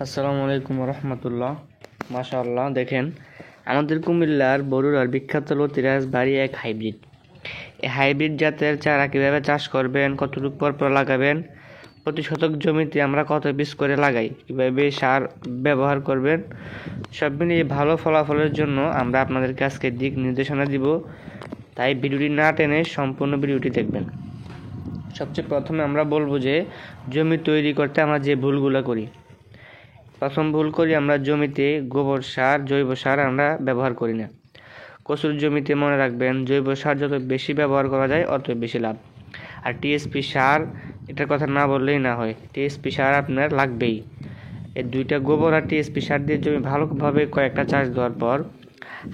আসসালামু আলাইকুম রহমতুল্লাহ। মাশাআল্লাহ, দেখেন আমাদের কুমিল্লার বরুড়ার বিখ্যাত লতিরাজ বাড়ি এক হাইব্রিড। এই হাইব্রিড জাতের চারা কীভাবে চাষ করবেন, কতটুকু পর লাগাবেন, প্রতি শতক জমিতে আমরা কত পিস করে লাগাই, কীভাবে সার ব্যবহার করবেন, সব মিলিয়ে ভালো ফলাফলের জন্য আমরা আপনাদেরকে আজকে দিক নির্দেশনা দিব। তাই ভিডিওটি না টেনে সম্পূর্ণ ভিডিওটি দেখবেন। সবচেয়ে প্রথমে আমরা বলবো যে জমি তৈরি করতে আমরা যে ভুলগুলো করি। প্রথম ভুল করি আমরা জমিতে গোবর সার, জৈব সার আমরা ব্যবহার করি না। কচুর জমিতে মনে রাখবেন জৈব সার যত বেশি ব্যবহার করা যায় অত বেশি লাভ। আর টিএসপি সার, এটার কথা না বললেই না হয়, টিএসপি সার আপনার লাগবেই। এই দুইটা গোবর আর টিএসপি সার দিয়ে জমি ভালোভাবে কয়েকটা চাষ দেওয়ার পর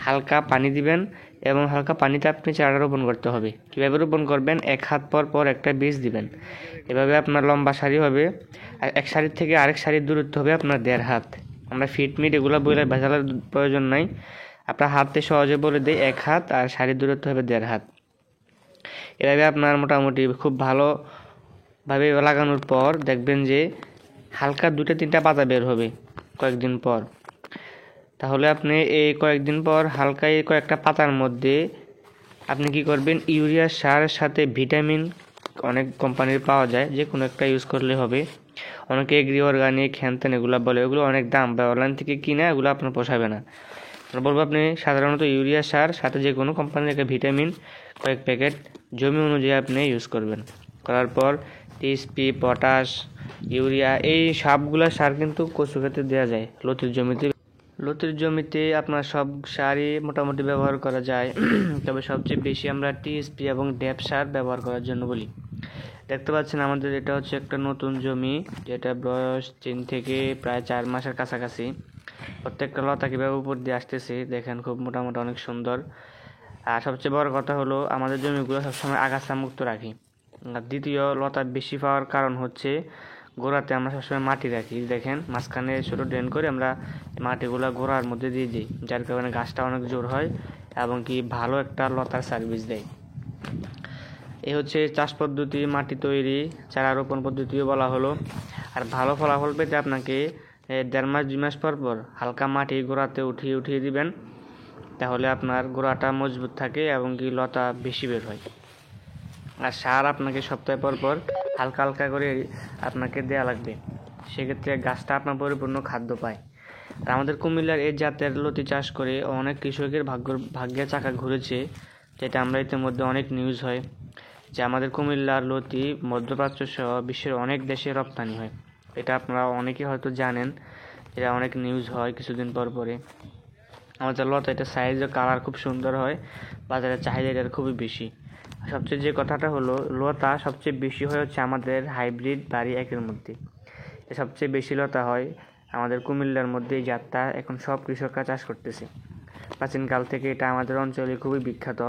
হালকা পানি দিবেন এবং হালকা পানিতে আপনি চারা রোপণ করতে হবে। কীভাবে রোপণ করবেন, 1 হাত পর পর একটা বীজ দিবেন। এভাবে আপনার লম্বা সারি হবে, আর এক সারির থেকে আরেক সারির দূরত্ব হবে আপনার 1.5 হাত। আমরা ফিট এগুলো বলে ভেজালের প্রয়োজন নাই, আপনার হাতে সহজে বলে দেয় 1 হাত, আর সারির দূরত্ব হবে 1.5 হাত। এভাবে আপনার মোটামুটি খুব ভালোভাবে লাগানোর পর দেখবেন যে হালকা 2-3টা পাতা বের হবে কয়েকদিন পর। তাহলে আপনি এই কয়েকদিন পর হালকা এই কয়েকটা পাতার মধ্যে আপনি কি করবেন, ইউরিয়া সারের সাথে ভিটামিন অনেক কোম্পানির পাওয়া যায়, যে কোনো একটা ইউজ করলে হবে। অনেকে এগ্রি অর্গানিক হ্যানত্যান এগুলো বলে, ওগুলো অনেক দাম, বা অনলাইন থেকে কিনে এগুলো আপনার পোষাবে না। আমরা বলবো আপনি সাধারণত ইউরিয়া সার সাথে যে কোনো কোম্পানির একটা ভিটামিন কয়েক প্যাকেট জমি অনুযায়ী আপনি ইউজ করবেন। করার পর টিএসপি, পটাশ, ইউরিয়া এই সবগুলো সার কিন্তু কচু ক্ষেতে দেওয়া যায়। লতির জমিতে আপনার সব সারই মোটামুটি ব্যবহার করা যায়, তবে সবচেয়ে বেশি আমরা টিএসপি এবং ড্যাপ সার ব্যবহার করার জন্য বলি। দেখতে পাচ্ছেন আমাদের এটা হচ্ছে একটা নতুন জমি, যেটা বয়স 3 থেকে প্রায় 4 মাসের কাছাকাছি। প্রত্যেকটা লতা কীভাবে উপর দিয়ে আসতেছে দেখেন, খুব মোটামুটি অনেক সুন্দর। আর সবচেয়ে বড় কথা হলো আমাদের জমিগুলো সবসময় আগাছা মুক্ত রাখি। আর দ্বিতীয়, লতা বেশি পাওয়ার কারণ হচ্ছে গোড়াতে আমরা সবসময় মাটি রাখি। দেখেন মাঝখানে ছোটো ড্রেন করে আমরা মাটিগুলো গোড়ার মধ্যে দিয়ে দিই, যার কারণে গাছটা অনেক জোর হয় এবং কি ভালো একটা লতার সার্ভিস দেয়। এই হচ্ছে চাষ পদ্ধতি, মাটি তৈরি, চারা রোপণ পদ্ধতিও বলা হলো। আর ভালো ফলাফল পেতে আপনাকে 1.5 মাস 2 মাস পর হালকা মাটি গোড়াতে উঠিয়ে দিবেন, তাহলে আপনার গোড়াটা মজবুত থাকে এবং কি লতা বেশি বের হয়। আর সার আপনাকে সপ্তাহে পর হালকা হালকা করে আপনাকে দেওয়া লাগবে, সেক্ষেত্রে গাছটা আপনার পরিপূর্ণ খাদ্য পায়। আর আমাদের কুমিল্লার এই জাতের লতি চাষ করে অনেক কৃষকের ভাগ্যে চাকা ঘুরেছে, যেটা আমরা ইতিমধ্যে অনেক নিউজ হয় যে আমাদের কুমিল্লার লতি মধ্যপ্রাচ্য সহ বিশ্বের অনেক দেশে রপ্তানি হয়। এটা আপনারা অনেকেই হয়তো জানেন, এটা অনেক নিউজ হয় কিছুদিন পরে। আমাদের লতা, এটা সাইজ ও কালার খুব সুন্দর হয়, বাজারে চাহিদা এটার খুবই বেশি। সবচেয়ে যে কথাটা হলো, লতা সবচেয়ে বেশি হয় হচ্ছে আমাদের হাইব্রিড বাড়ি একের মধ্যে, সবচেয়ে বেশি লতা হয় আমাদের কুমিল্লার মধ্যে। এই জাতটা এখন সব কৃষকরা চাষ করতেছে, প্রাচীনকাল থেকে এটা আমাদের অঞ্চলে খুবই বিখ্যাত।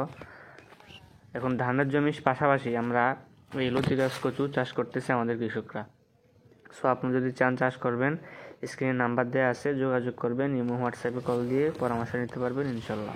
এখন ধানের জমির পাশাপাশি আমরা এই লতিরাজ কচু চাষ করতেছে আমাদের কৃষকরা। সো আপনি যদি চান চাষ করবেন, স্ক্রিনে নাম্বার দেওয়া আছে, যোগাযোগ করবেন, ইমো হোয়াটসঅ্যাপে কল দিয়ে পরামর্শ নিতে পারবেন ইনশাল্লাহ।